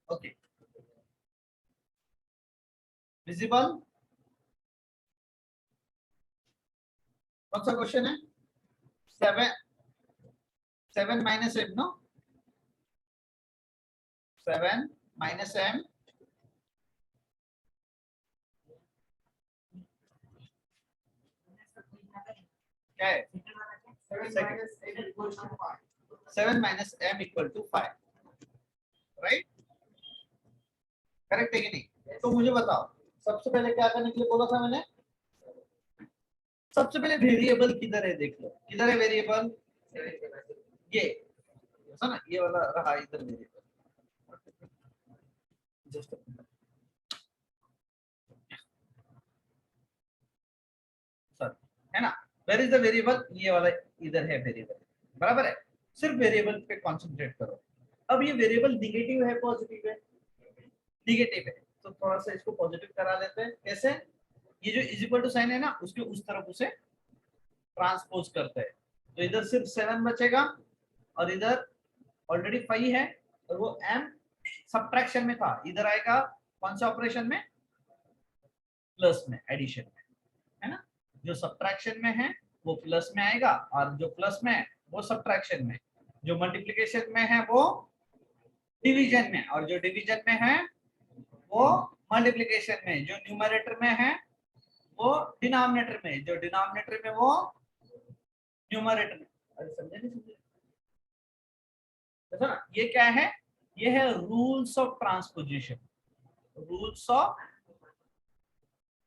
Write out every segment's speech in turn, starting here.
Okay, visible कौन सा question है? 7 minus m, no 7 minus m क्या है? 7 minus m equal to 5, right? Correct है कि नहीं? तो मुझे बताओ सबसे पहले क्या करने के लिए बोला था मैंने? सबसे पहले वेरिएबल किधर है देख लो, किधर है वेरिएबल? ये ऐसा ना, ये वाला रहा इधर वेरिएबल। जस्ट सॉरी, है ना? Where is the variable? ये वाला इधर है वेरिएबल, बराबर है? सिर्फ वेरिएबल पे कंसंट्रेट करो। अब ये वेरिएबल निगेटिव है पॉजिटिव है? निगेटिव है, तो थोड़ा सा इसको पॉजिटिव करा लेते हैं। कैसे? ये जो इज इक्वल टू साइन है ना, उसके उस तरफ उसे ट्रांसपोज करते हैं, तो इधर सिर्फ 7 बचेगा और इधर ऑलरेडी 5 है, और वो m सब्ट्रैक्शन में था, इधर आएगा कौन सा ऑपरेशन में? प्लस में, एडिशन में, है ना? जो सब्ट्रैक्शन में है वो प्लस में आएगा, और जो प्लस में है वो सब्ट्रैक्शन में, जो मल्टीप्लिकेशन में है वो डिवीजन में, और जो डिवीजन में है वो मल्टीप्लिकेशन में, जो न्यूमरेटर में है वो डिनोमिनेटर में, जो डिनोमिनेटर में वो न्यूमरेटर में। अरे समझे नहीं समझे? देखो ना, ये क्या है? ये है rules of transposition, rules of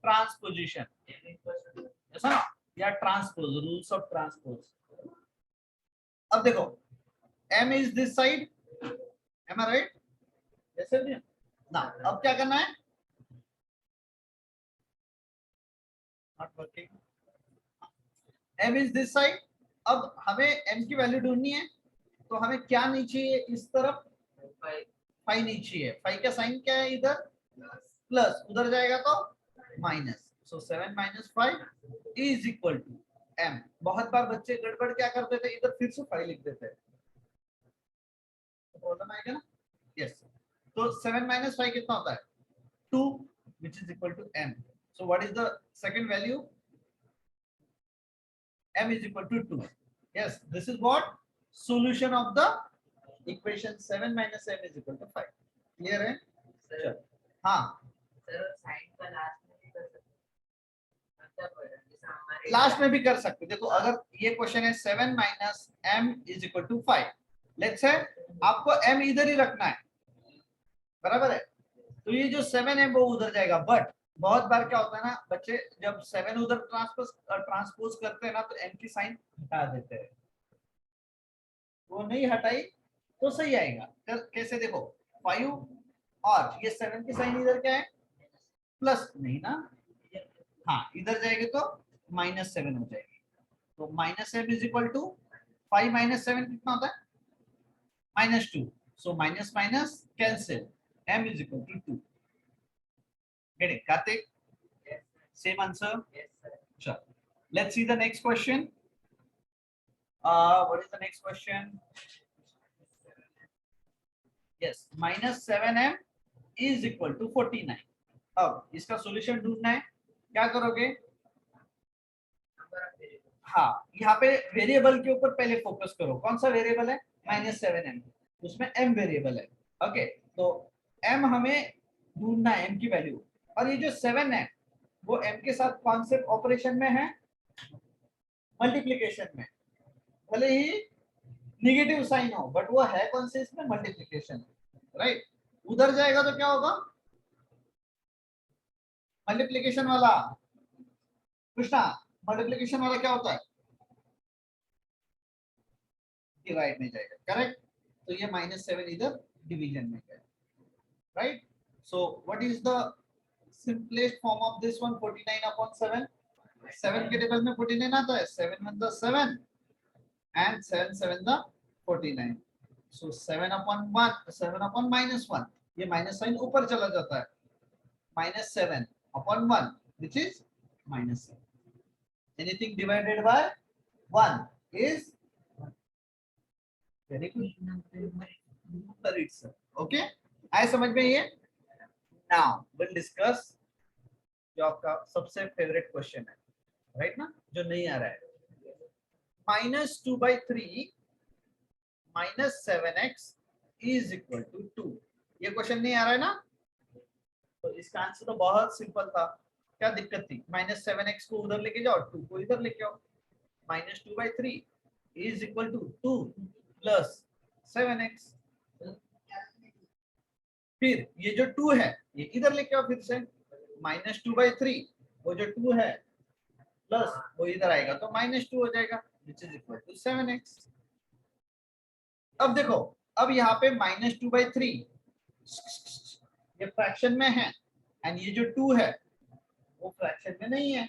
transposition, ऐसा ना, या ट्रांसपोज, रूल्स ऑफ ट्रांसपोज। अब देखो, m is this side, am I right? ऐसे भी ना। अब क्या करना है? Not working. m is this side. अब हमें m की वैल्यू ढूंढनी है, तो हमें क्या नहीं चाहिए? इस तरफ 5 नहीं चाहिए। 5 का साइन क्या है इधर? प्लस, उधर जाएगा तो minus. So 7 minus 5 is equal to m। बहुत बार बच्चे गड़बड़ क्या करते थे, इधर फिर से 5 लिख देते हैं, तो प्रॉब्लम आएगा ना? यस। तो 7 माइनस 5 कितना होता है? 2, which is equal to m. So what is the second value? m is equal to 2. Yes, this is what solution of the equation 7 minus m is equal to 5. Clear है? चलो, हाँ, last में भी कर सकते। देखो, अगर ये क्वेश्चन है 7 minus m is equal to 5, let's say आपको m इधर ही रखना है, बराबर है? तो ये जो 7 है वो उधर जाएगा, बट बहुत बार क्या होता है ना बच्चे, जब 7 उधर ट्रांसपोज करते हैं ना, तो m की साइन हटा देते हैं। वो नहीं हटाई तो सही आएगा। कैसे? देखो, 5 और ये 7 की साइन इधर क्या है? प्लस, नहीं ना? हाँ, इधर जाएगी तो -7 हो जाएगी। तो -7 इज इक्वल टू 5 माइनस 7 कितना होता है? -2। So minus minus cancel, m is equal to 2। Get it Kartik? Same answer? चलो, let's see the next question. What is the next question? Yes, -7m is equal to 49। अब इसका solution ढूंढना है, क्या करोगे? हाँ, यहाँ पे वेरिएबल के ऊपर पहले फोकस करो। कौन सा वेरिएबल है? -7m, उसमें m वेरिएबल है। ओके, तो m हमें ढूंढना है, m की वैल्यू। और ये जो 7 है वो m के साथ कौन से ऑपरेशन में है? मल्टीप्लिकेशन में। भले ही निगेटिव साइन हो, बट वो है कौन से? इसमें मल्टीप्लिकेशन, राइट? उधर जाएगा तो क्या होगा? मल्टीप्लिकेशन वाला, कृष्णा, मल्टीप्लिकेशन वाला क्या होता है? डिवाइड में जाएगा, करेक्ट? तो ये -7 इधर डिवीजन में गया, right? So what is the simplest form of this one? 49/7। 7 के टेबल में 49 आता है, 7 1 द 7 एंड 7 7 द 49। सो 7/1, 7/-1, ये माइनस साइन ऊपर चला जाता है, -7/1 which is -7। anything divided by 1 is very good number itself. Okay, आए समझ में ये? नाउ विल डिस्कस जो आपका सबसे फेवरेट क्वेश्चन है, राइट ना, जो नहीं आ रहा है। -2/3 -7x इज इक्वल टू 2। ये क्वेश्चन नहीं आ रहा है ना? तो इसका आंसर तो बहुत सिंपल था। क्या दिक्कत थी? -7x को उधर लेके जाओ, 2 को इधर लेके आओ। -2/3 is equal to 2 plus 7x। फिर ये जो 2 है ये इधर लेके आओ फिर से। -2/3 वो जो 2 है प्लस वो इधर आएगा तो -2 हो जाएगा, which is equal to 7x। अब देखो, अब यहाँ पे -2/3 ये फ्रैक्शन में है एंड ये जो 2 है वो फ्रैक्शन में नहीं है,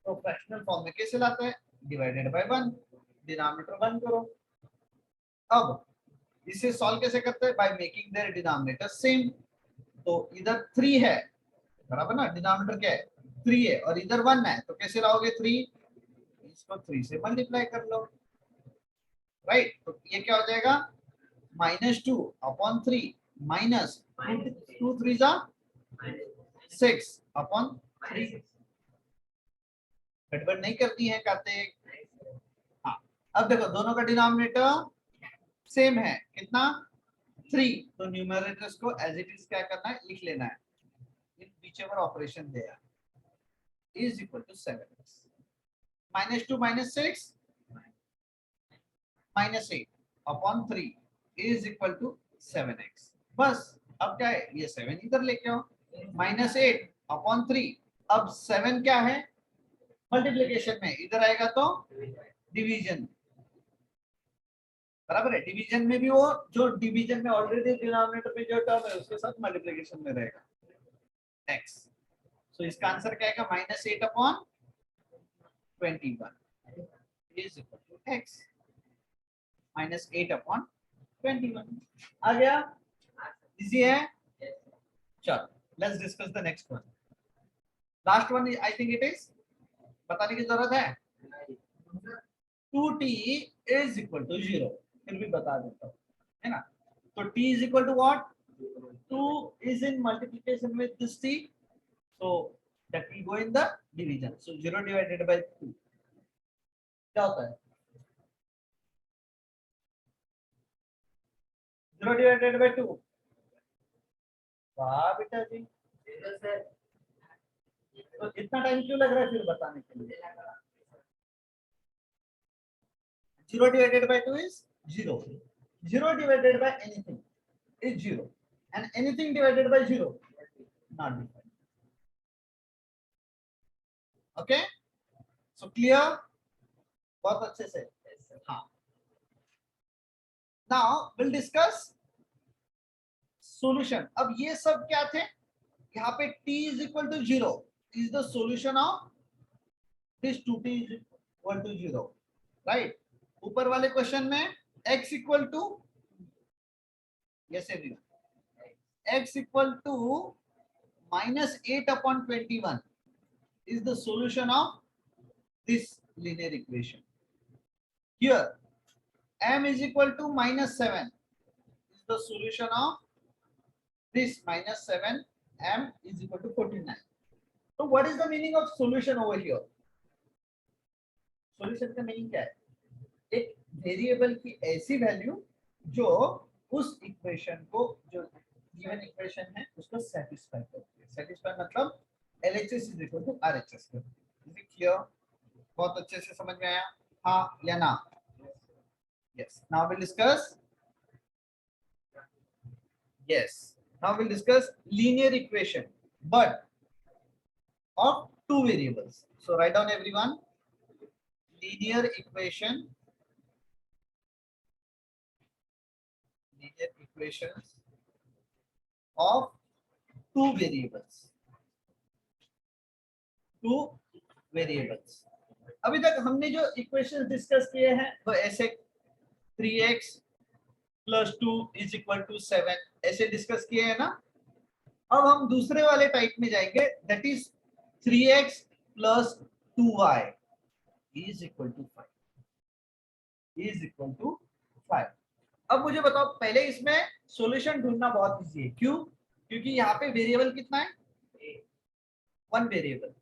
तो फ्रैक्शनल फॉर्म में कैसे लाते हैं? डिवाइडेड बाय 1, डिनोमिनेटर 1 करो। अब इसे सॉल्व कैसे करते हैं? By making their denominator same. तो इधर 3 है बराबर ना, डिनोमिनेटर क्या है? 3 है और इधर 1 है, तो कैसे लाओगे 3? इसको 3 से मल्टीप्लाई कर लो, राइट? तो ये क्या हो जाएगा? -2/3 माइनस 2 3 जा 6/3। गड़बड़ नहीं करती है कार्तिक? हाँ। अब देखो दोनों का डिनोमिनेटर सेम है, कितना? 3। तो न्यूमरेटर्स को एज इट इज क्या करना है? लिख लेना है in whichever operation they is equal to 7x। -2 - 6 -8/3 is equal to 7x। बस अब क्या है? ये 7 इधर लेके आओ। -8/3। अब 7 क्या है? मल्टीप्लिकेशन में, इधर आएगा तो डिवीजन, बराबर है? डिवीजन में भी वो जो डिवीजन में ऑलरेडी डिनोमिनेटर पे जो टर्म है उसके साथ मल्टीप्लिकेशन में रहेगा x। सो इसका आंसर क्या आएगा? -8/21 इज इक्वल टू x। -8/21 आ गया? इजी है? चलो let's discuss the next one. Last one I think it is, बताने की जरूरत है? 2t इज इक्वल टू 0, फिर भी बता देता हूँ, है ना? तो t is equal to what? 2 is in multiplication with this t, so that will go in the division, so 0 divided by 2 क्या होता है? 0 divided by 2। वाह बेटा जी, तो इतना टाइम क्यों लग रहा है फिर बताने के लिए? 0 divided by 2 is 0, 0 divided by anything is 0, and anything divided by 0 not defined। okay, so clear? बहुत अच्छे से। हाँ, now we'll discuss solution। अब ये सब क्या थे? यहाँ पे t is equal to 0 is the solution of this 2t is equal to 0, right? ऊपर वाले क्वेश्चन में x equal to, yes everyone, x equal to -8/21 is the solution of this linear equation. Here m is equal to -7 is the solution of this -7, m is equal to 49. So what is the meaning of solution over here? Solution का meaning क्या है? एक variable की ऐसी value जो उस equation को, जो गिवन इक्वेशन है उसको सेटिस्फाई करती है। सेटिस्फाई मतलब LHS is equal to RHS करती है। Is it clear? बहुत अच्छे से समझ में आया? हाँ या ना? Yes, now will discuss, yes, now we'll discuss linear equation but of two variables. So write down everyone, linear equation, linear equations of two variables, two variables। अभी तक हमने जो इक्वेशंस डिस्कस किए हैं वो ऐसे 3x + 2 = 7 ऐसे डिस्कस किए हैं ना। अब हम दूसरे वाले टाइप में जाएंगे, that is 3x + 2y = 5 is equal to 5। अब मुझे बताओ, पहले इसमें सॉल्यूशन ढूंढना बहुत इजी है। क्यों? क्योंकि यहाँ पे वेरिएबल कितना है? One variable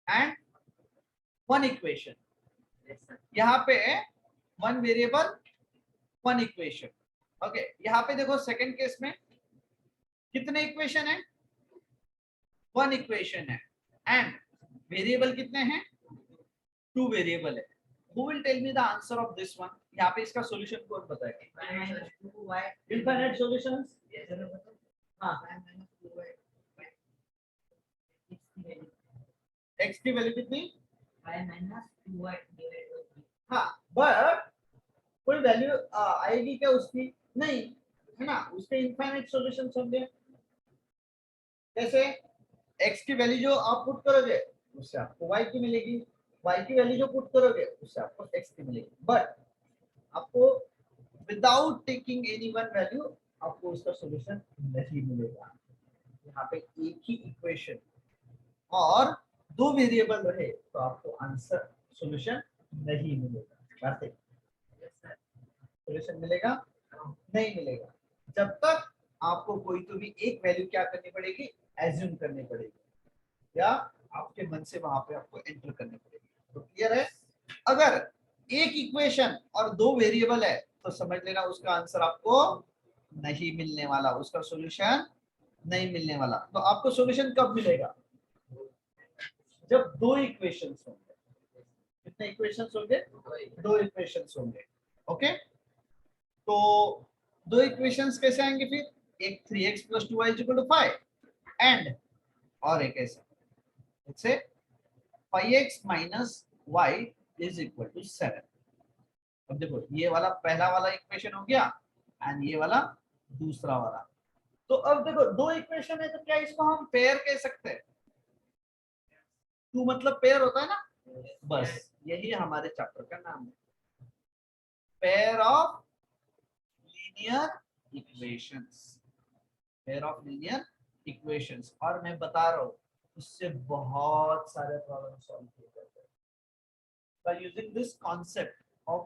and one equation. यहाँ पे one variable one equation. Okay, यहाँ पे देखो सेकंड केस में कितने इक्वेशन है? वन इक्वेशन है एंड वेरिएबल कितने हैं? टू वेरिएबल है। Who will tell me the answer of this one? यहाँ पे इसका सॉल्यूशन कौन बताएगा? Infinite solutions. हाँ, x की वैल्यू कितनी? हाँ, बट कोई वैल्यू आएगी क्या उसकी? नहीं, है ना? उसके इनफाइनाइट सॉल्यूशंस होंगे। जैसे x की वैल्यू जो आप पुट करोगे उससे आपको y की मिलेगी, y की वैल्यू जो पुट करोगे उससे आपको x की मिलेगी। बट आपको without taking any one value आपको उसका सॉल्यूशन नहीं मिलेगा। यहाँ पे एक ही इक्वेशन और दो वेरिएबल रहे तो आपको आंसर सॉल्यूशन नहीं मिलेगा। सॉल्यूशन मिलेगा? नहीं मिलेगा जब तक आपको कोई तो भी एक वैल्यू क्या करनी पड़ेगी? एज्यूम करनी पड़ेगी या आपके मन से वहां पे आपको एंटर करनी पड़ेगी। तो क्लियर है? अगर एक इक्वेशन और दो वेरिएबल है तो समझ लेना उसका आंसर आपको नहीं मिलने वाला, उसका सॉल्यूशन नहीं मिलने वाला। तो आपको सॉल्यूशन कब मिलेगा? जब दो इक्वेशंस होंगे। कितने इक्वेशंस होंगे? दो इक्वेशंस होंगे। ओके, तो दो इक्वेशंस कैसे आएंगे फिर? एक 3x + 2y = 5 एंड और एक ऐसा से 5x - y = 7। अब देखो ये वाला पहला वाला इक्वेशन हो गया एंड ये वाला दूसरा वाला। तो अब देखो दो इक्वेशन है तो क्या इसको हम पेयर कह सकते हैं? टू मतलब पेयर होता है ना, बस यही हमारे चैप्टर का नाम है, pair of linear equations. Pair of linear equations. और मैं बता रहा हूँ उससे बहुत सारे प्रॉब्लम सॉल्व किए जाते हैं by using this concept of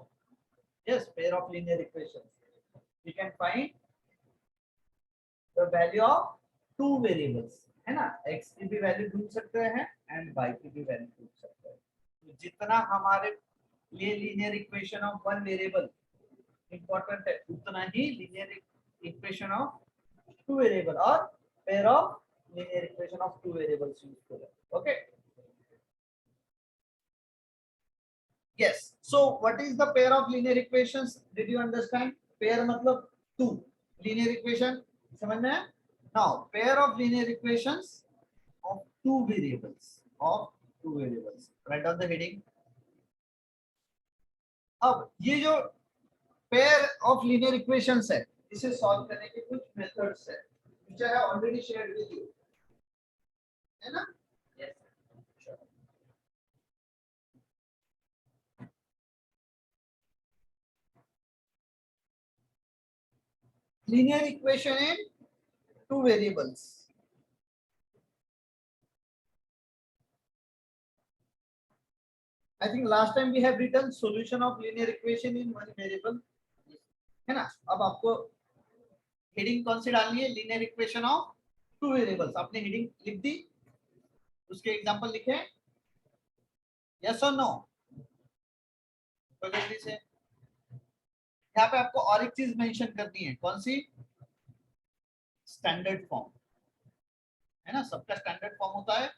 yes pair of linear equations. We can find the value of two variables, है ना? x की भी वैल्यू ढूंढ सकते हैं एंड y की भी वैल्यू ढूंढ सकते हैं। तो जितना हमारे लिए linear equation of one variable important है उतना ही linear equation of two variable और pair of linear equation of two variables useful है। Okay, yes, so what is the pair of linear equations? Did you understand? Pair मतलब two, linear equation समझ में है? Now pair of linear equations of two variables write down the heading। अब ये जो pair of linear equations है इसे solve करने के कुछ मेथड्स है which I have already shared with you, है ना? Yes, sure. Linear equation in two variables. I think last time we have written solution of linear equation in one variable, है ना? अब आपको हेडिंग कौन सी डालनी है? Linear equation of two variables. आपने हेडिंग लिख दी, उसके एग्जांपल लिखे? यस और नो? तो जल्दी से यहाँ पे आपको और एक चीज मेंशन करनी है, कौन सी? स्टैंडर्ड फॉर्म, है ना? सबका स्टैंडर्ड फॉर्म होता है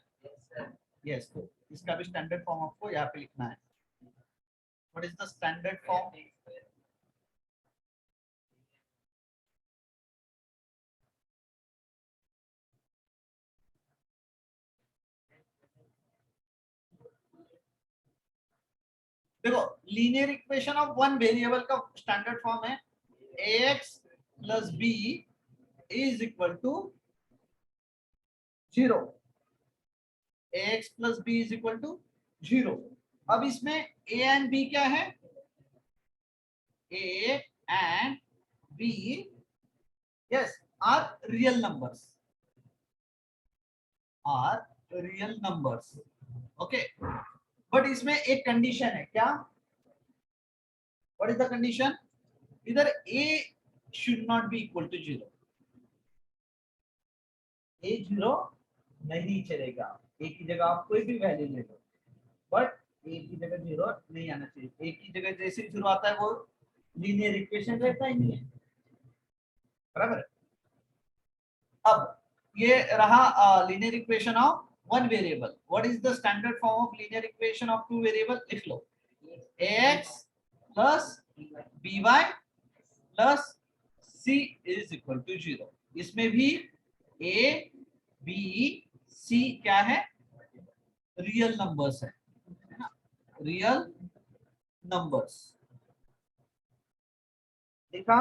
यस, तो इसका भी स्टैंडर्ड फॉर्म आपको यहाँ पे लिखना है। What is the standard form? देखो linear equation of one variable का स्टैंडर्ड फॉर्म है ax + b = 0। ax + b = 0। अब इसमें a एंड b क्या है? a and b yes are real numbers, okay, but इसमें एक कंडीशन है। क्या? What is the condition? इधर a should not be equal to 0. a 0 नहीं चलेगा, a की जगह आप कोई भी वैल्यू ले लो, बट a की जगह 0 नहीं आना चाहिए. a की जगह जैसे 0 आता है वो लीनियर इक्वेशन रहता ही नहीं है, बराबर. अब ये रहा linear equation of one variable. What is the standard form of linear equation of two variable? लिख लो, ax plus by plus c is equal to 0. इसमें भी a b c क्या है? रियल नंबर्स है ना, रियल नंबर्स. देखा,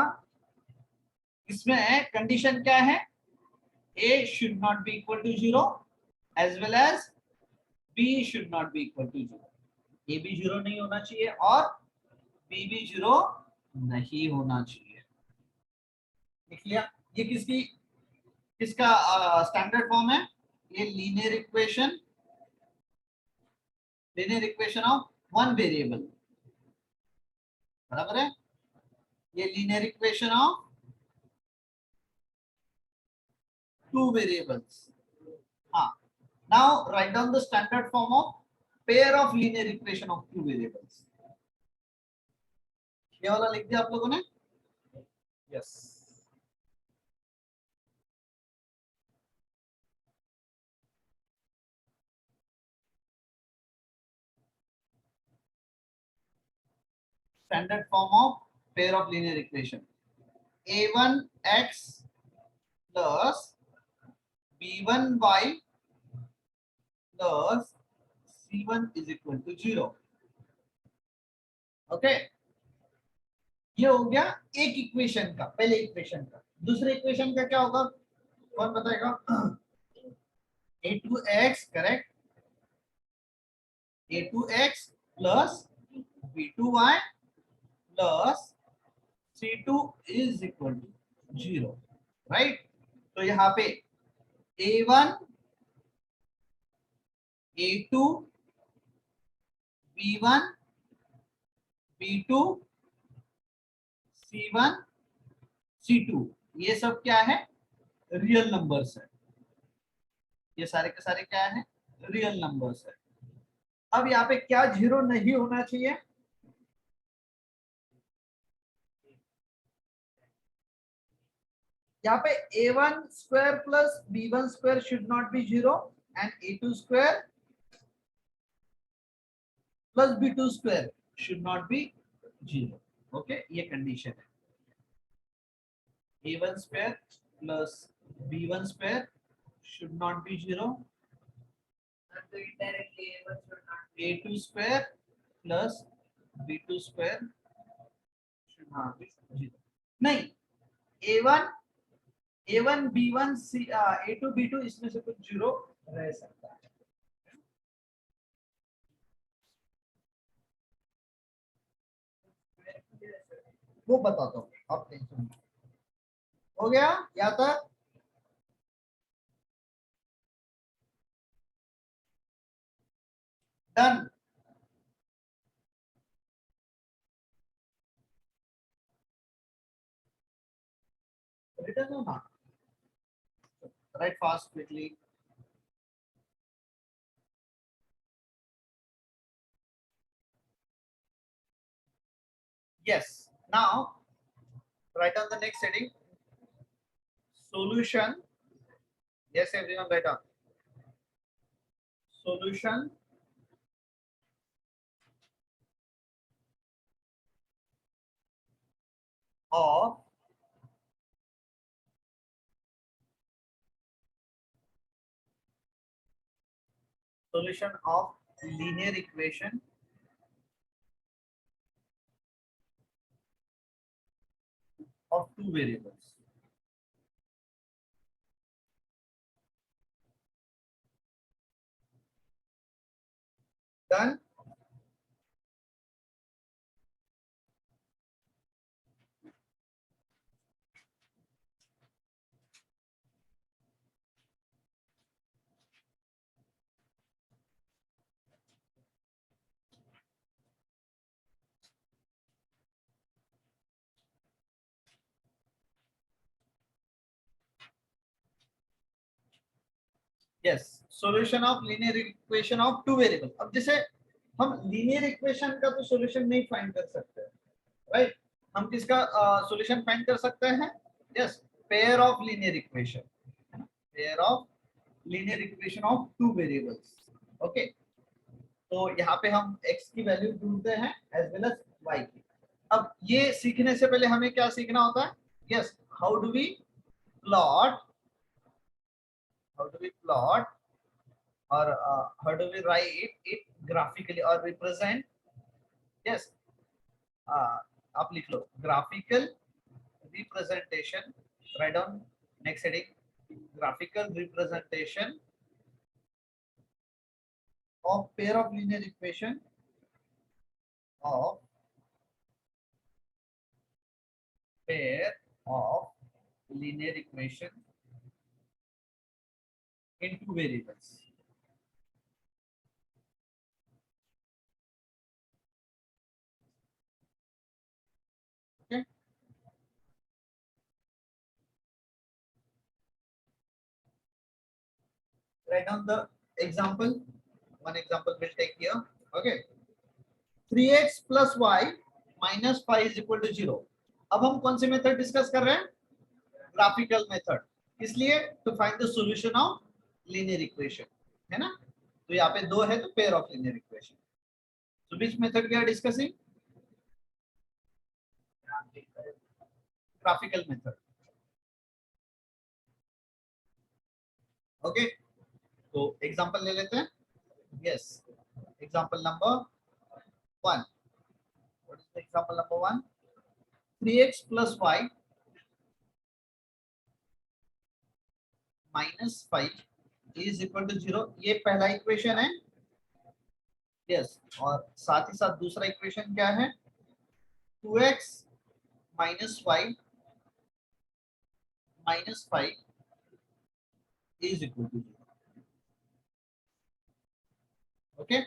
इसमें condition क्या है? a should not be equal to 0 as well as b should not be equal to 0. a भी 0 नहीं होना चाहिए और b भी 0 नहीं होना चाहिए. लिख लिया. ये किसका स्टैंडर्ड फॉर्म है? ये linear equation of one variable, बराबर है. ये linear equation of two variables. हाँ, now write down the standard form of pair of linear equation of two variables. ये वाला लिख दिया आप लोगों ने? Yes. Standard form of pair of linear equation: a1x plus b1y plus c1 is equal to 0. Okay, ये हो गया एक इक्वेशन का, पहले इक्वेशन का. दूसरे इक्वेशन का क्या होगा, कौन बताएगा? a2x, correct. a2x plus b2y plus c2 is equal to 0, right. तो यहाँ पे a1 a2 b1 b2 c1 c2 ये सब क्या है? रियल नंबर्स है. ये सारे के सारे क्या है? रियल नंबर्स है. अब यहाँ पे क्या 0 नहीं होना चाहिए? यहाँ पे a1 square plus b1 square should not be 0 and a2 square plus b2 square should not be 0. Okay, ये कंडीशन है. a1 square plus b1 square should not be 0. a2 square plus b2 square should not be 0. नहीं, a1 b1 c a2 b2 इसमें से कुछ 0 रह सकता है. वो बताता हूँ, आप टेंशन. हो गया यहाँ तक? Done. written or not? Write fast, quickly. Yes. Now write on the next heading. Solution. Yes, everyone, write on. Solution of linear equation of two variables. Done. Yes, solution of linear equation of two variable. अब जैसे हम linear equation का तो solution नहीं find कर सकते, right? हम किसका सॉल्यूशन फाइंड कर सकते हैं? Yes, pair of linear equation, pair of linear equation of two variables. Okay, तो यहाँ पे हम x की वैल्यू ढूंढते हैं एज वेल एज y की। अब ये सीखने से पहले हमें क्या सीखना होता है? Yes, how do we plot, how do we plot और how do we write it graphically or represent? Yes, आप लिख लो graphical representation, write down next heading, graphical representation of pair of linear equation of pair of linear equation in two variables. Okay, write down the example. One example we'll take here. Okay, 3x plus y minus 5 is equal to 0. अब हम कौन सी method discuss कर रहे हैं? Graphical method. इसलिए to find the solution of linear equation, है ना? तो यहाँ पे दो है तो पेयर ऑफ लीनियर इक्वेशन। तो which method we are discussing? Graphical method. Okay, तो एग्जांपल ले लेते हैं। Yes, example number 1। What is the example number 1? 3x plus y minus 5 is equal to 0। ये पहला इक्वेशन है। यस, और साथ ही साथ दूसरा इक्वेशन क्या है? 2x minus y minus 5 is equal to 0। Okay,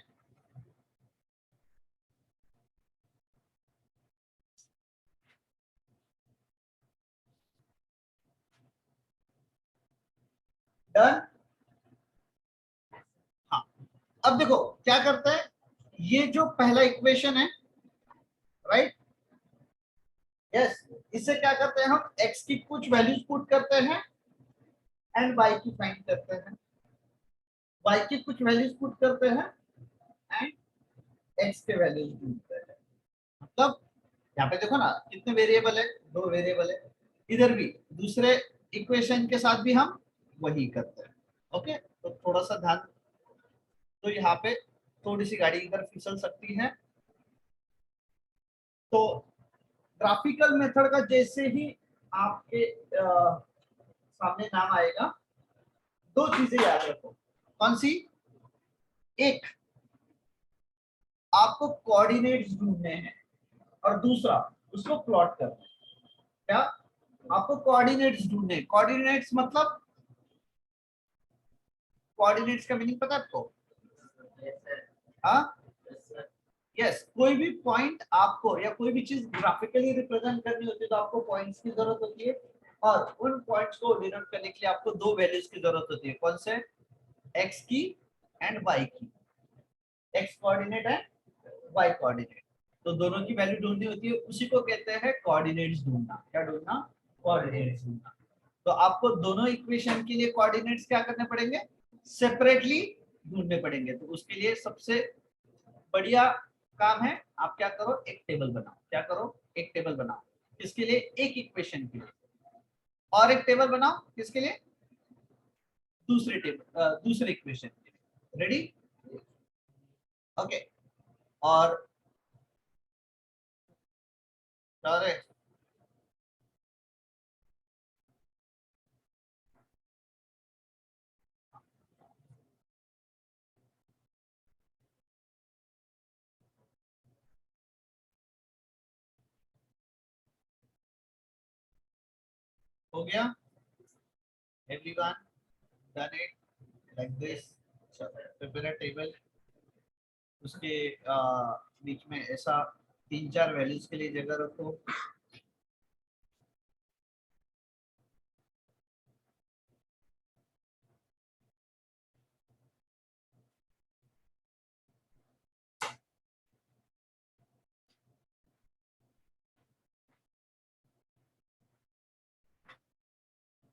done. हाँ, अब देखो क्या करते हैं, ये जो पहला इक्वेशन है, राइट? यस, इससे क्या करते हैं, हम x की कुछ वैल्यूज पुट करते हैं एंड y की फाइंड करते हैं, y की कुछ वैल्यूज पुट करते हैं एंड x के वैल्यूज ढूंढते हैं। मतलब यहाँ पे देखो ना, कितने वेरिएबल है? दो वेरिएबल है। इधर भी दूसरे इक्वेशन के साथ भी हम वही करते हैं। ओके, तो थोड़ा सा ध्यान, तो यहाँ पे थोड़ी सी गाड़ी इधर फिसल सकती है। तो ग्राफिकल मेथड का जैसे ही आपके सामने नाम आएगा, दो चीजें याद रखो। कौन सी? एक, आपको कोऑर्डिनेट्स ढूंढने हैं और दूसरा उसको प्लॉट करना है। क्या? आपको कोऑर्डिनेट्स ढूंढने हैं। कोऑर्डिनेट्स मतलब, कोऑर्डिनेट्स का मीनिंग पता है आपको? हाँ, यस, कोई भी पॉइंट आपको या कोई भी चीज ग्राफिकली रिप्रेजेंट करनी होती है तो आपको पॉइंट्स की जरूरत होती है, और उन पॉइंट्स को डिनोट करने के लिए आपको दो वैल्यूज की जरूरत होती है। कौन से? एक्स की एंड वाई की। एक्स कोऑर्डिनेट है, वाई कोऑर्डिनेट, तो दोनों की वैल्यू ढूंढनी होती है। उसी को कहते हैं कोऑर्डिनेट्स ढूंढना। क्या ढूंढना? कोऑर्डिनेट्स ढूंढना। तो आपको दोनों इक्वेशन के लिए कोऑर्डिनेट्स क्या करने पड़ेंगे? सेपरेटली ढूंढने पड़ेंगे। तो उसके लिए सबसे बढ़िया काम है, आप क्या करो, एक टेबल बनाओ। क्या करो? एक टेबल बनाओ। किसके लिए? एक इक्वेशन के लिए। और एक टेबल बनाओ किसके लिए? दूसरे टेबल, दूसरे इक्वेशन के लिए। रेडी? ओके, और अरे हो गया? Everyone done it like this? Prepare a table, उसके बीच में ऐसा तीन चार वैल्यूज के लिए जगह रखो।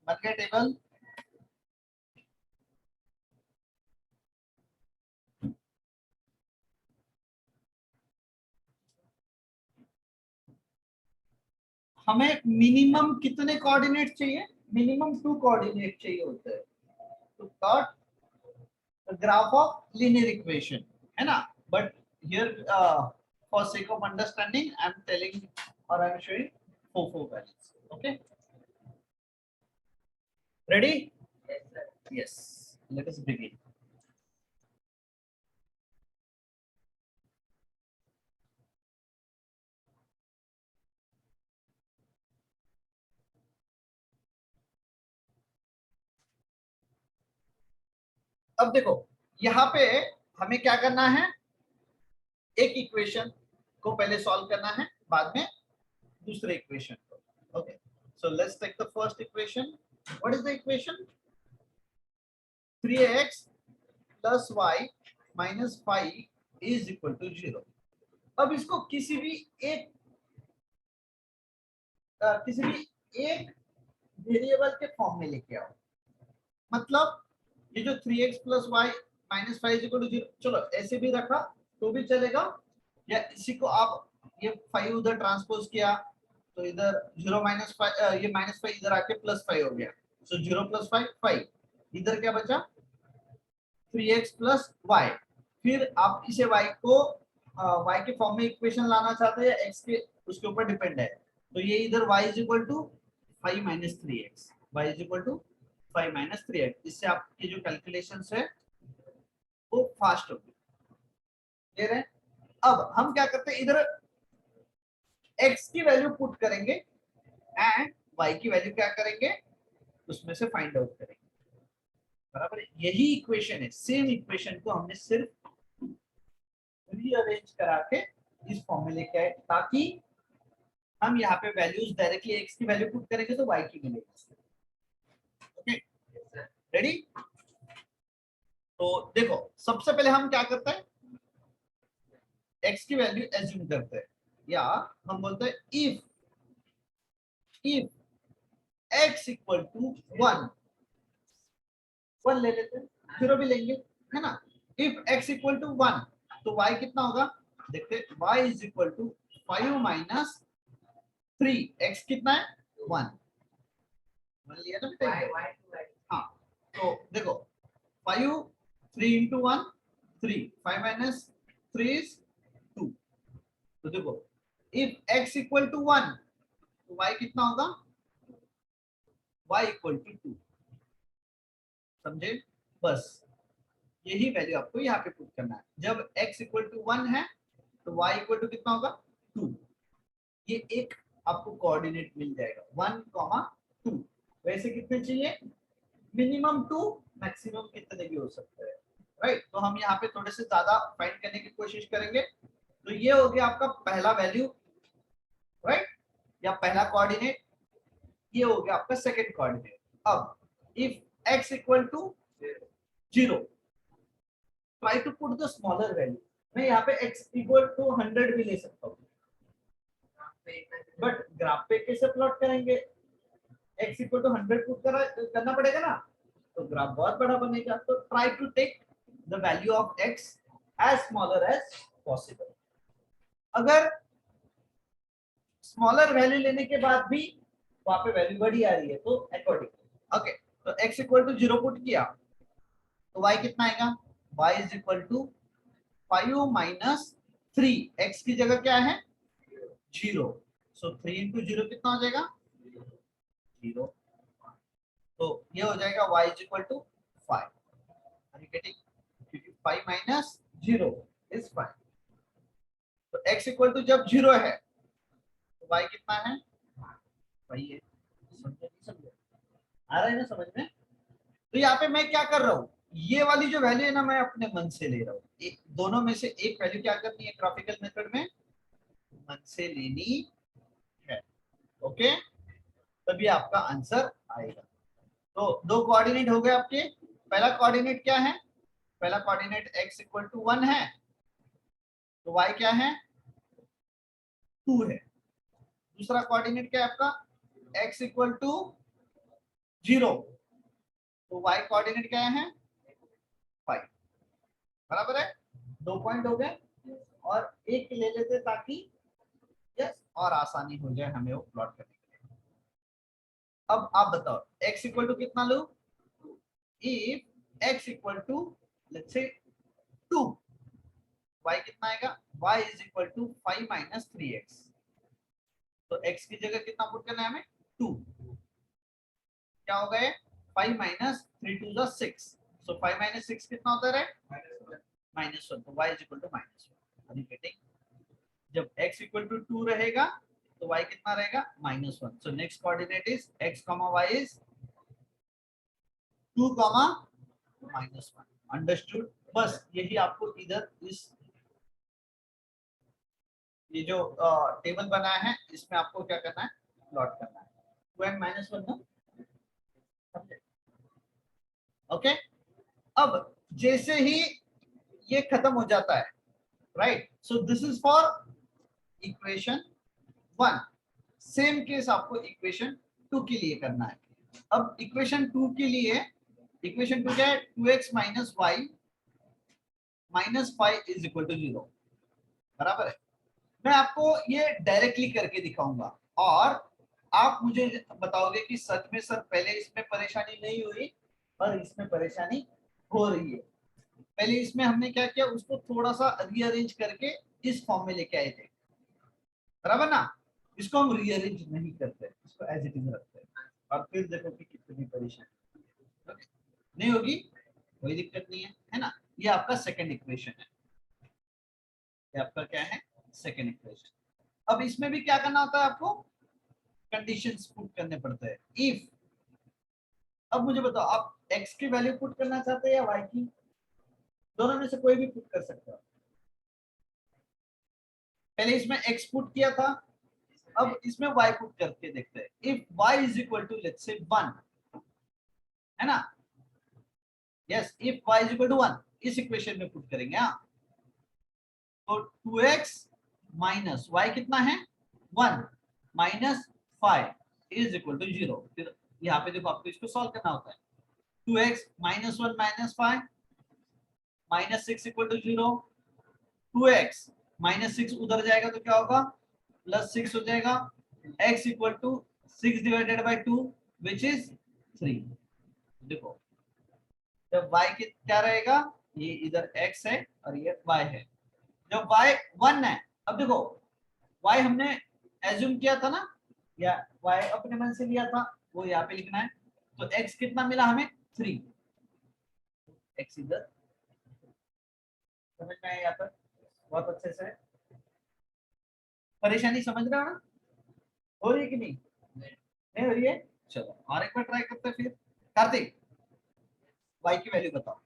बन गया टेबल। हमें मिनिमम कितने कोऑर्डिनेट चाहिए? मिनिमम 2 कोऑर्डिनेट चाहिए होते हैं to plot the graph of linear equation, है ना? But here for sake of understanding I am telling or I am showing four values. Okay, ready? Yes, sir. Yes, let us begin. अब देखो यहाँ पे हमें क्या करना है, एक इक्वेशन को पहले सॉल्व करना है, बाद में दूसरे इक्वेशन को। Okay, so let's take the first equation. What is the equation? 3x plus y minus 5 is equal to 0। अब इसको किसी भी एक वेरिएबल के फॉर्म में लेके आओ। मतलब ये जो 3x plus y minus 5 is equal to 0, चलो ऐसे भी रखा तो भी चलेगा, या इसी को आप ये 5 उधर ट्रांसपोज किया तो इधर 0 माइनस 5, ये माइनस 5 इधर आके प्लस 5 हो गया, सो 0 प्लस 5 5, इधर क्या बचा 3x प्लस वाई। फिर आप इसे y को y के फॉर्म में इक्वेशन लाना चाहते हैं, x के उसके ऊपर डिपेंड है, तो ये इधर y is equal to 5 minus 3x, y is equal to 5 minus 3x। इससे आपकी जो कैलकुलेशंस है वो फास्ट होगी। क्लियर है? अब हम क्या करते हैं, इधर x की वैल्यू पुट करेंगे एंड y की वैल्यू क्या करेंगे, उसमें से फाइंड आउट करेंगे। बराबर है? यही इक्वेशन है, सेम इक्वेशन को हमने सिर्फ रीअरेंज करा के इस फॉर्म में लेके आए, ताकि हम यहाँ पे वैल्यूज डायरेक्टली x की वैल्यू पुट करेंगे तो y की मिलेगी। Okay, ready? तो देखो सबसे पहले हम क्या करते हैं, x की वैल्यू एज्यूम करते हैं, या हम बोलते हैं इफ x इक्वल टू 1 ले लेते हैं, 0 भी लेंगे, है ना? इफ x इक्वल टू 1 तो y कितना होगा, देखते हैं, y is equal to 5 minus 3, x कितना है 1, मान लिया ना बेटा? हाँ, तो देखो 5 3 इंटू 1 3, 5 माइनस 3 इज 2। तो देखो इफ x इक्वल टू 1 तो y कितना होगा, y इक्वल टू 2। समझे? बस यही वैल्यू आपको यहाँ पे पुट करना है। जब x इक्वल टू 1 है तो y इक्वल टू कितना होगा 2। ये एक आपको कोऑर्डिनेट मिल जाएगा 1, 2। वैसे कितने चाहिए, मिनिमम 2, मैक्सिमम कितने भी हो सकते हैं, राइट? तो हम यहाँ पे थोड़े से ज्यादा फाइंड करने की कोशिश करेंगे। तो ये हो गया आपका पहला वैल्यू, राइट, या पहला कोऑर्डिनेट। ये हो गया आपका सेकंड कोऑर्डिनेट। अब if x equal to 0, try to put the smaller value. मैं यहाँ पे x इक्वल टू 100 भी ले सकता हूँ, बट ग्राफ पे कैसे प्लॉट करेंगे, x इक्वल टू 100 पुट करना पड़ेगा ना, तो ग्राफ बहुत बड़ा बनेगा। तो try to take the value of x as smaller as possible. अगर स्मॉलर वैल्यू लेने के बाद भी वहां पे वैल्यू बड़ी आ रही है तो अकॉर्डिंग, ओके, तो x इक्वल टू 0 पुट किया तो y कितना आएगा, y is equal to 5 minus 3, x की जगह क्या है 0, सो 3 इंटू 0 कितना हो जाएगा 0। तो ये हो जाएगा y इज इक्वल टू 5, क्योंकि 5 माइनस 0 इज 5। तो x इक्वल टू जब 0 है तो y कितना है, वही है। समझे? आ रहा है ना समझ में? तो यहाँ पे मैं क्या कर रहा हूँ, ये वाली जो वैल्यू है ना मैं अपने मन से ले रहा हूँ। दोनों में से एक वैल्यू क्या करनी है ग्राफिकल मेथड में, मन से लेनी है। ओके, तभी आपका आंसर आएगा। तो दो कोऑर्डिनेट हो गए आपके। पहला कोऑर्डिनेट क्या है, पहला कोऑर्डिनेट x इक्वल टू 1 है, तो y क्या है 2 है। दूसरा कोऑर्डिनेट क्या है आपका, x इक्वल टू 0, तो y कोऑर्डिनेट क्या है 5, बराबर है। 2 पॉइंट हो गए और एक ले लेते ताकि यस और आसानी हो जाए हमें वो प्लॉट करने के लिए। अब आप बताओ x इक्वल टू कितना लो, if x equal to let's say 2, y कितना आएगा, y is equal to 5 minus 3x, तो x की जगह कितना पुट करना है हमें 2, क्या हो गए 5 minus 3 to the 6, so 5 minus 6 कितना होता है -1, तो y is equal to -1। Repeating, जब x इक्वल टू 2 रहेगा तो y कितना रहेगा -1, so next coordinate is x, y is 2, -1। Understood, बस यही आपको इधर इस ये जो टेबल बनाया है इसमें आपको क्या करना है प्लॉट करना है 2 and -1 ना, ओके। अब जैसे ही ये खत्म हो जाता है, right, so this is for equation 1, same case आपको इक्वेशन 2 के लिए करना है। अब इक्वेशन 2 के लिए इक्वेशन 2 क्या है 2x minus y minus 5 is equal to 0, बराबर है। मैं आपको ये डायरेक्टली करके दिखाऊंगा और आप मुझे बताओगे कि सच में सर पहले इसमें परेशानी नहीं हुई और इसमें परेशानी हो रही है। पहले इसमें हमने क्या किया, उसको थोड़ा सा रीअरेंज करके इस फॉर्म में लेके आए थे, बराबर ना। इसको हम रीअरेंज नहीं करते, इसको एज इट इज रखते हैं और फिर देखो कि कितनी परेशानी नहीं होगी, कोई दिक्कत नहीं है ना। ये आपका सेकंड इक्वेशन है, ये आपका क्या है सेकंड इक्वेशन। अब इसमें भी क्या करना होता है आपको, कंडीशंस पुट करने पड़ते हैं। इफ, अब मुझे बताओ आप x की वैल्यू पुट करना चाहते हैं या y की, दोनों में से कोई भी पुट कर सकते हो। पहले इसमें x पुट किया था, अब इसमें y पुट करके देखते हैं। If y is equal to let's say 1, है ना, yes, if y is equal to 1 इस इक्वेशन में पुट करेंगे। हाँ, तो 2x माइनस y कितना है 1 माइनस 5 इज इक्वल टू 0। फिर यहाँ पे देखो आपको इसको सॉल्व करना होता है। 2x minus 1 minus 5 minus 6 equal to 0, 2x minus 6 उधर जाएगा तो क्या होगा प्लस 6 हो जाएगा, x equal to 6 divided by 2 which is 3। देखो जब y क्या रहेगा, ये इधर x है और ये y है। जब y 1 है, अब देखो y हमने एज्यूम किया था ना, या y अपने मन से लिया था, वो यहाँ पे लिखना है। तो x कितना मिला हमें 3, x इधर, समझ में आया यहाँ पर बहुत अच्छे से, परेशानी समझ रहे हो ना, हो रही है कि नहीं, नहीं हो रही है। चलो और एक बार ट्राई करते हैं फिर। कार्तिक y की वैल्यू बताओ।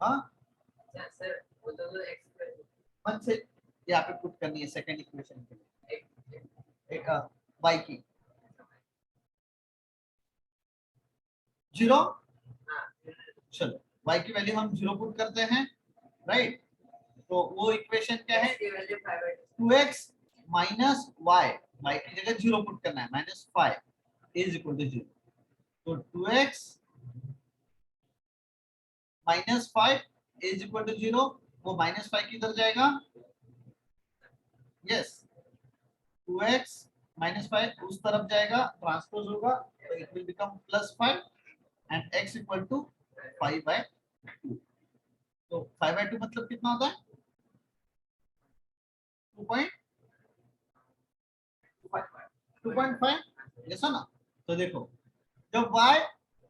हाँ सर वो तो एक्स मन से यहाँ पे पुट करनी है सेकंड इक्वेशन के लिए, एक y की 0, चलो y की वैल्यू हम 0 पुट करते हैं, राइट। तो वो इक्वेशन क्या है 2x माइनस y की जगह 0 पुट करना है माइनस 5 इज इक्वल टू 0। तो 2x minus 5 is equal to 0, वो माइनस 5 किधर जाएगा, यस 2x माइनस 5 उस तरफ जाएगा, ट्रांसपोज होगा, तो it will become plus 5 and x equal to 5/2। तो 5/2 मतलब कितना होता है 2.5, ऐसा ना। तो देखो जब y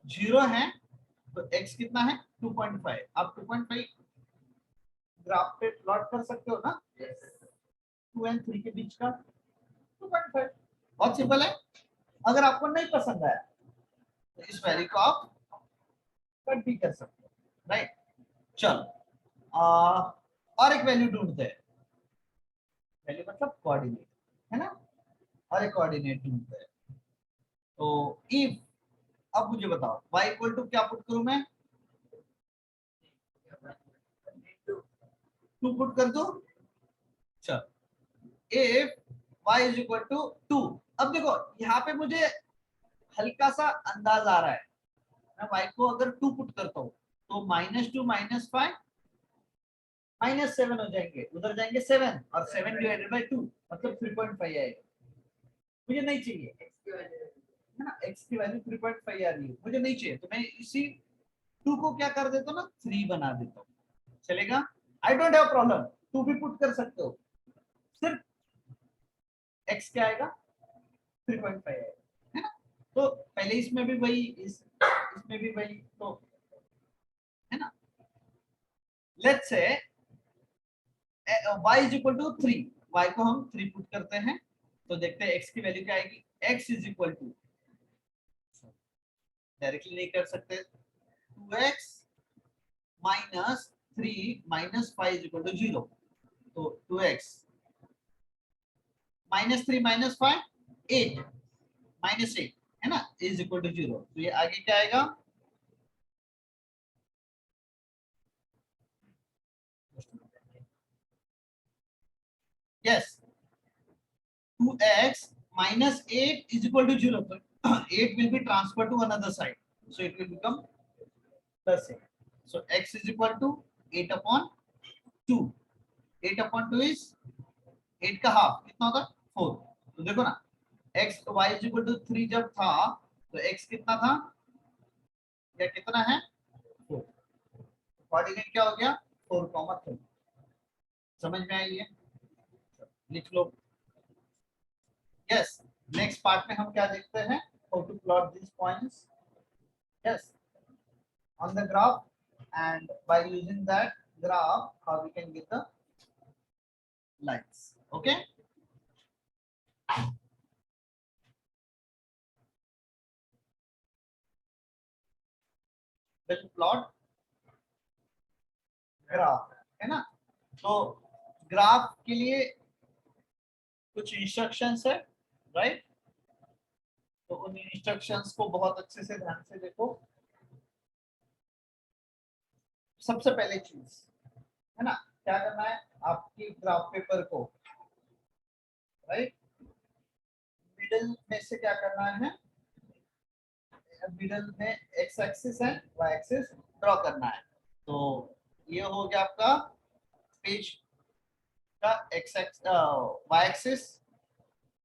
0 है तो x कितना है 2.5। आप 2.5 ग्राफ पे प्लॉट कर सकते हो ना, 2 and 3 के बीच का 2.5, बहुत सिंपल है। अगर आपको नहीं पसंद आया तो इस वैल्यू को आप कट भी कर सकते हो, राइट। चलो और एक वैल्यू ढूंढते हैं, वैल्यू मतलब कोऑर्डिनेट, है ना, और एक कोऑर्डिनेट ढूंढते हैं। तो इफ, अब मुझे बताओ y इक्वल टू क्या पुट करूं मैं, 2 पुट कर दो। चलो if y is equal to 2, अब देखो यहाँ पे मुझे हल्का सा अंदाज आ रहा है, मैं y को अगर 2 पुट करता हूँ तो -2 -5 -7 हो जाएंगे, उधर जाएंगे 7 और 7 डिवाइडेड बाय 2 मतलब 3.5 आएगा। मुझे नहीं चाहिए है ना, x की वैल्यू 3.5 आ रही है, मुझे नहीं चाहिए, तो मैं इसी 2 को क्या कर देता हूँ ना 3 बना देता हूँ, चलेगा। आई डोंट हैव प्रॉब्लम, 2 भी पुट कर सकते हो, सिर्फ x क्या आएगा 3.5 आएगा, है ना। तो पहले इसमें भी वही, इसमें भी वही, तो है ना। Let's say y is equal to 3, y को हम 3 पुट करते हैं तो देखते हैं x की वैल्यू क्या आएगी। x is equal to, directly नहीं कर सकते, 2x minus 3 minus 5 is equal to 0, तो 2x माइनस 3 माइनस 5 8 माइनस 8 है ना इज इक्वल टू 0, तो ये आगे क्या आएगा, yes 2x minus 8 is equal to 0. So 8 will be transferred to another side. So it will become plus 8. So x is equal to 8 upon 2. 8 upon 2 is 8 का half कितना होता है 4। तो देखो ना x y is equal to 3 जब था तो x कितना था या कितना है 4, कोऑर्डिनेट क्या हो गया 4, 3। समझ में आई है, लिख लो। यस नेक्स्ट पार्ट में हम क्या देखते हैं, how to plot this points, yes on the graph, and by using that graph how we can get the lines, okay। Will plot graph है ना, तो ग्राफ के लिए कुछ इंस्ट्रक्शंस है, राइट। तो उन इंस्ट्रक्शंस को बहुत अच्छे से ध्यान से देखो। सबसे पहले चीज है ना क्या करना है, आपकी ग्राफ पेपर को राइट मिडिल में से क्या करना है, मिडिल में एक्स एक्सिस है वाई एक्सिस ड्रॉ करना है। तो ये हो गया आपका पेज का x x y axis,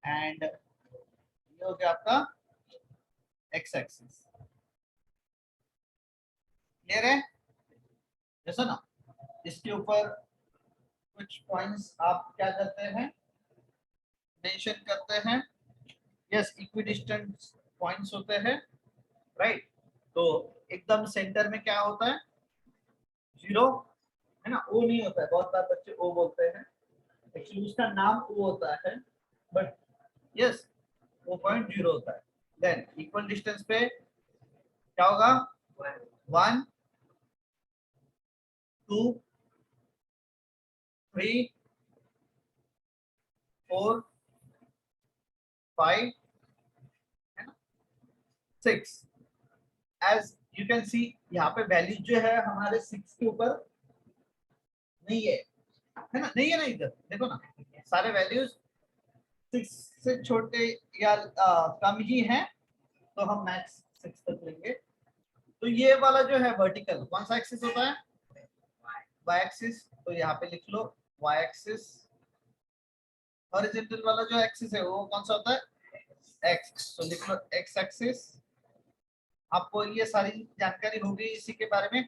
and ये हो गया आपका एक्स एक्सिस। क्लियर है, जैसा ना इसके ऊपर कुछ पॉइंट्स आप क्या करते हैं मेंशन करते हैं, यस इक्विडिस्टेंट पॉइंट्स होते हैं, राइट। तो एकदम सेंटर में क्या होता है 0 है ना, ओ नहीं होता है, बहुत बार बच्चे ओ बोलते हैं, एक्चुअली उसका नाम ओ होता है, बट यस वो पॉइंट 0 होता है। देन इक्वल डिस्टेंस पे क्या होगा 1 2 3 4 5 है ना 6। एज यू कैन सी यहाँ पे वैल्यू जो है हमारे 6 के ऊपर नहीं है ना, नहीं है ना, इधर देखो ना सारे वैल्यूज 6 से छोटे या कम ही हैं, तो हम मैक्स 6 तक लेंगे। तो ये वाला जो है वर्टिकल कौन सा एक्सिस होता है वाई एक्सिस, तो यहाँ पे लिख लो वाई एक्सिस। हॉरिजॉन्टल वाला जो एक्सिस है वो कौन सा होता है एक्स, तो लिख लो एक्स एक्सिस। आपको ये सारी जानकारी होगी इसी के बारे में,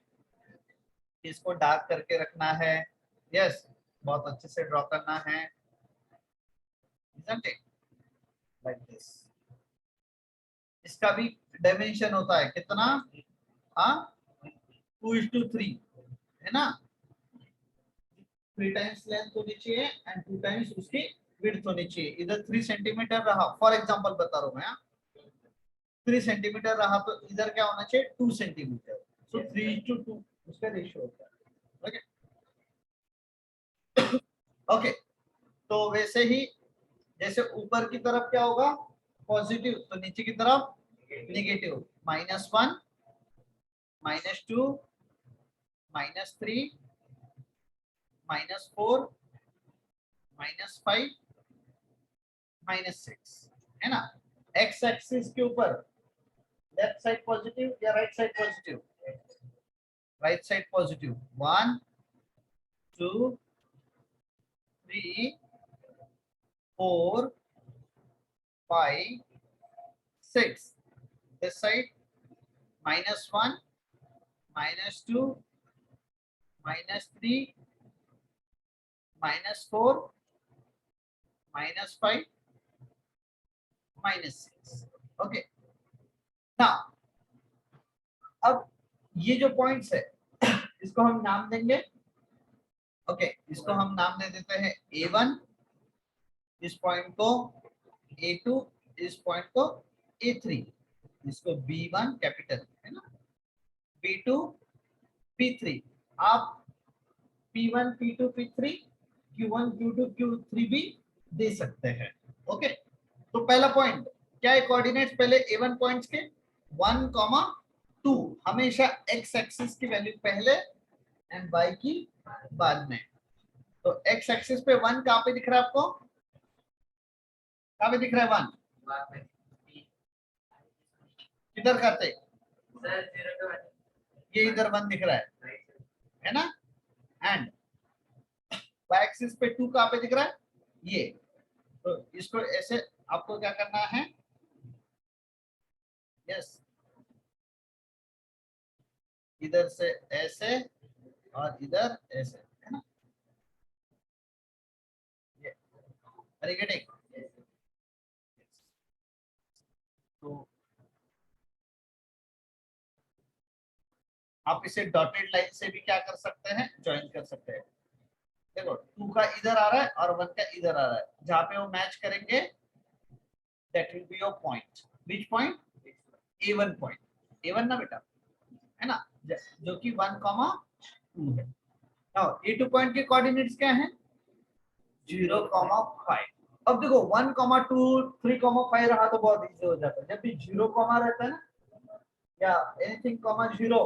इसको डार्क करके रखना है, यस बहुत अच्छे से ड्रॉ करना है, isn't it? Like this. इसका भी डायमेंशन होता है कितना, हाँ 2:3 है ना, 3 टाइम्स लेंथ होनी चाहिए एंड 2 टाइम्स उसकी विड्थ होनी चाहिए। इधर 3 सेंटीमीटर रहा, फॉर एग्जांपल बता रहा हूँ मैं, 3 सेंटीमीटर रहा तो इधर क्या होना चाहिए 2 सेंटीमीटर, सो 3:2 उसका रेशियो होता है, ओके ओके। तो वैसे ही जैसे ऊपर की तरफ क्या होगा पॉजिटिव, तो नीचे की तरफ नेगेटिव, -1 -2 -3 -4 -5 -6, है ना, एक्स एक्सिस के ऊपर लेफ्ट साइड पॉजिटिव या right side positive, right side positive, 1 2 3 4 5 6, this side -1 -2 -3 -4 -5 -6, okay. Now अब ये जो पॉइंट्स है इसको हम नाम देंगे, ओके इसको हम नाम दे देते हैं A1, इस पॉइंट को A2, इस पॉइंट को A3, इसको B1 कैपिटल है ना, B2 P3, आप P1 P2 P3 Q1 Q2 Q3 भी दे सकते हैं, ओके। तो पहला पॉइंट क्या है, कोऑर्डिनेट्स पहले A1 पॉइंट्स के 1, 2, हमेशा x एक्सिस की वैल्यू पहले एंड y की बाद में। तो x एक्सिस पे 1 कहां पे दिख रहा है आपको, कहां पे दिख रहा है 1, किधर करते, ये इधर 1 दिख रहा है ना, एंड y एक्सिस पे 2 कहां पे दिख रहा है, ये। तो इसको ऐसे आपको क्या करना है, यस इधर से ऐसे और इधर ऐसे, है ना, ये आर यू गेटिंग। तो आप इसे डॉटेड लाइन से भी क्या कर सकते हैं, ज्वाइन कर सकते हैं। देखो 2 का इधर आ रहा है और 1 का इधर आ रहा है, जहां पे वो मैच करेंगे that will be your point, which point, A1 point, A1 ना बेटा, है ना, जो कि 1, 2 है। नाउ A2 पॉइंट के कोऑर्डिनेट्स क्या हैं, 0, 5। अब देखो 1, 2, 3, 5 रहा तो बहुत इजी हो जाता है, जब भी 0, रहता है ना या एनीथिंग 0,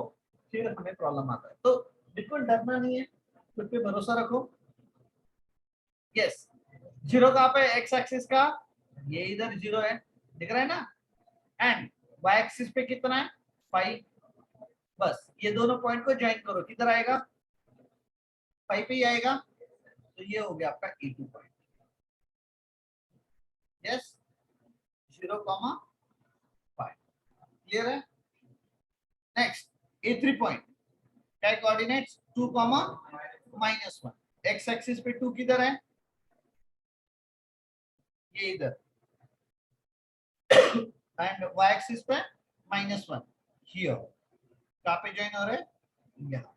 फिर हमें प्रॉब्लम आता है। तो बिल्कुल डरना नहीं है, खुद पे भरोसा रखो। यस 0 कहां पे, एक्स एक्सिस का ये इधर 0 है, दिख रहा है ना, एंड वाई एक्सिस पे कितना है 5, बस ये दोनों पॉइंट को ज्वाइन करो, किधर आएगा 5 पे ही आएगा। तो ये हो गया आपका A2 पॉइंट, यस 0, 5, क्लियर है। नेक्स्ट A3 पॉइंट, क्या कोऑर्डिनेट्स 2, -1, एक्स एक्सिस पे 2 किधर है, ये इधर, एंड y एक्सिस पे -1 हियर, कहां पे ज्वाइन हो रहे हैं, यहाँ।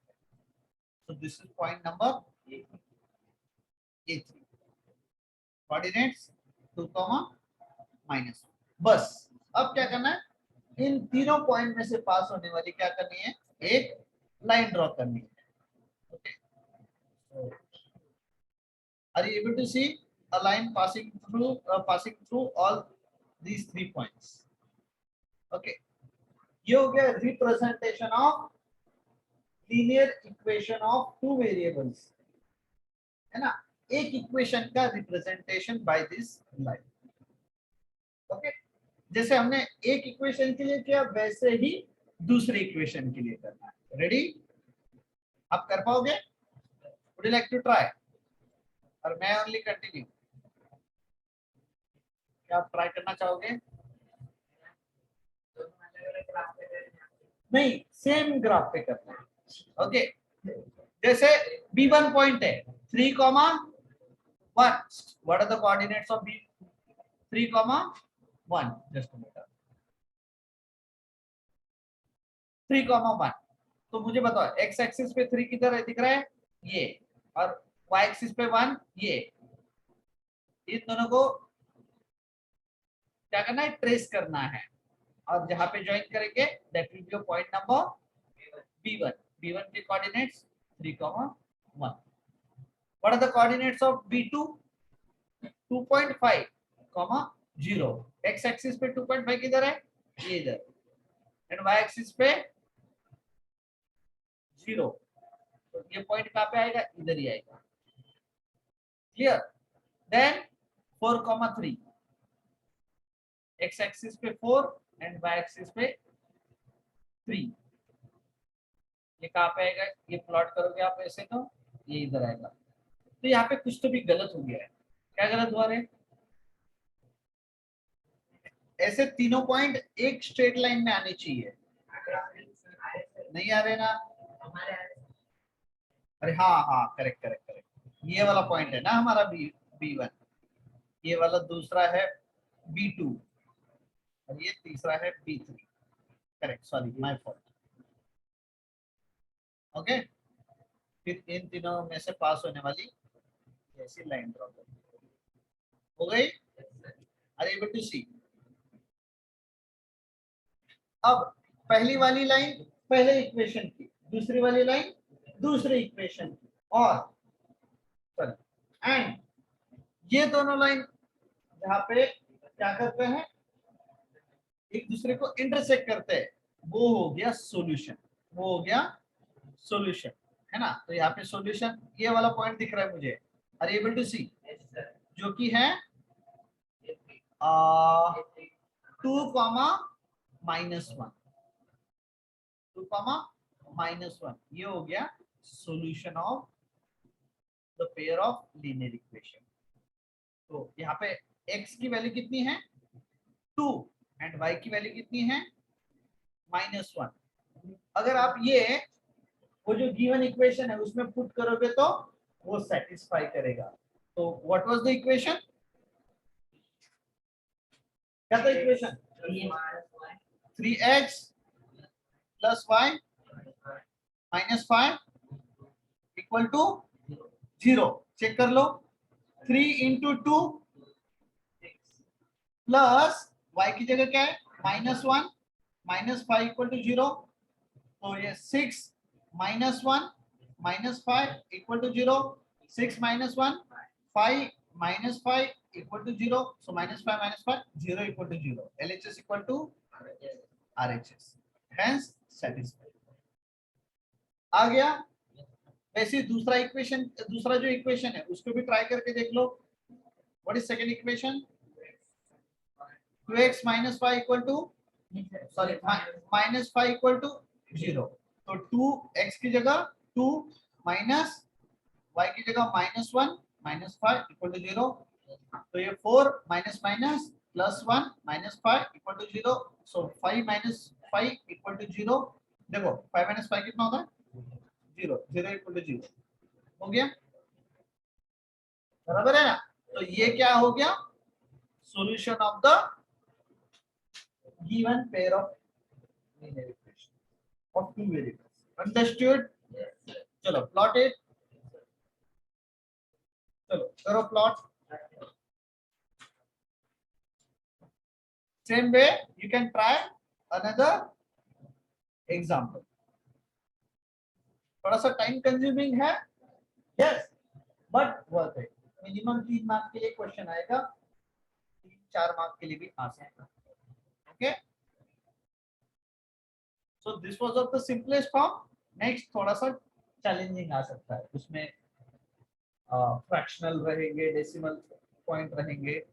So this is point number A3, coordinates 2, -1। बस अब क्या करना है, इन तीनों पॉइंट में से पास होने वाली क्या करनी है, एक लाइन ड्रॉ करनी है, okay. Are you able to see a line passing through all these 3 points, okay। ये हो गया representation of linear equation of 2 variables, है ना, एक इक्वेशन का representation by this line, okay. जैसे हमने एक इक्वेशन के लिए किया वैसे ही दूसरे इक्वेशन के लिए करना है। रेडी, आप कर पाओगे, would you like to try, और मैं ओनली कंटिन्यू, क्या आप ट्राई करना चाहोगे, नहीं सेम ग्राफ पे करना है, ओके। जैसे B1 पॉइंट है 3, 1, what are the coordinates of B 3, 1, just a minute, 3, 1। तो मुझे बताओ एक्स एक्सिस पे 3 किधर है, दिख रहा है ये, और वाई एक्सिस पे 1, ये, इन दोनों को क्या करना है, ट्रेस करना है, और जहां पे ज्वाइन करेंगे that will be point number B1, B1 के coordinates 3, 1। What are the coordinates of B2, 2.5, 0, x axis पे 2.5 किधर है, ये इधर, एंड वाई एक्सिस पे 0, तो ये पॉइंट कहां पे आएगा, इधर ही आएगा, क्लियर। देन 4, 3, एक्स एक्सिस पे 4 एंड वाई एक्सिस पे 3। ये कहाँ पे आएगा? ये प्लॉट करोगे आप ऐसे तो ये इधर आएगा। तो यहाँ पे कुछ तो भी गलत हो गया है। क्या गलत हुआ रे? ऐसे तीनों पॉइंट एक स्ट्रेट लाइन में आने चाहिए, नहीं आ रहे ना? अरे हाँ हाँ, करेक्ट करेक्ट करेक्ट। ये वाला पॉइंट है ना हमारा B1, ये वाला दूसरा है B2 और ये तीसरा है B3। Correct, sorry my fault. Okay, फिर इन तीनों में से पास होने वाली ऐसी लाइन ड्रॉ करो। हो गई? आर एबल टू सी? अब पहली वाली लाइन पहले इक्वेशन की, दूसरी वाली लाइन दूसरे इक्वेशन की, और एंड ये दोनों लाइन जहाँ पे क्या करते हैं, एक दूसरे को इंटरसेक्ट करते हैं, वो हो गया सॉल्यूशन। वो हो गया सॉल्यूशन, है ना? तो यहाँ पे सॉल्यूशन ये वाला पॉइंट दिख रहा है मुझे, आर एबल टू सी? जो कि है 2, -1, 2, -1, ये हो गया solution of the pair of linear equation. तो यहाँ पे x की वैल्यू कितनी है? 2 एंड y की वैल्यू कितनी है? -1। अगर आप ये वो जो गिवन इक्वेशन है उसमें पुट करोगे तो वो सेटिस्फाई करेगा। तो व्हाट वाज द इक्वेशन? क्या था इक्वेशन? 3x + y - 5 = 0। चेक कर लो, 3 × 2 प्लस y की जगह क्या है? -1 -5 = 0। तो ये 6 - 1 - 5 = 0। 6 - 1 5 - 5 = 0। So -5 - 5 0 = 0। LHS = RHS, hence satisfied। आ गया? वैसे दूसरा इक्वेशन, दूसरा जो इक्वेशन है उसको भी ट्राई करके देख लो। What is second equation? 2x - 5 sorry -5 = 0। तो 2x की जगह 2 माइनस y की जगह -1 -5 = 0। तो ये 4 माइनस माइनस +1 -5 = 0। सो 5 - 5 = 0। देखो 5 - 5 कितना होता है? 0। 0 = 0 हो गया, बराबर है ना? तो ये क्या हो गया? Solution of the given pair of linear equation of 2 variables. Understood? चलो प्लॉट इट। चलो करो plot. Same way you can try another example। थोड़ा सा टाइम कंज्यूमिंग है, yes, but worth it. Minimum 3 mark के लिए क्वेश्चन आएगा, 3-4 मार्क के लिए भी आ सकता है। Okay, so this was of the simplest form. Next थोड़ा सा चैलेंजिंग आ सकता है, उसमें फ्रैक्शनल रहेंगे, डेसिमल पॉइंट रहेंगे।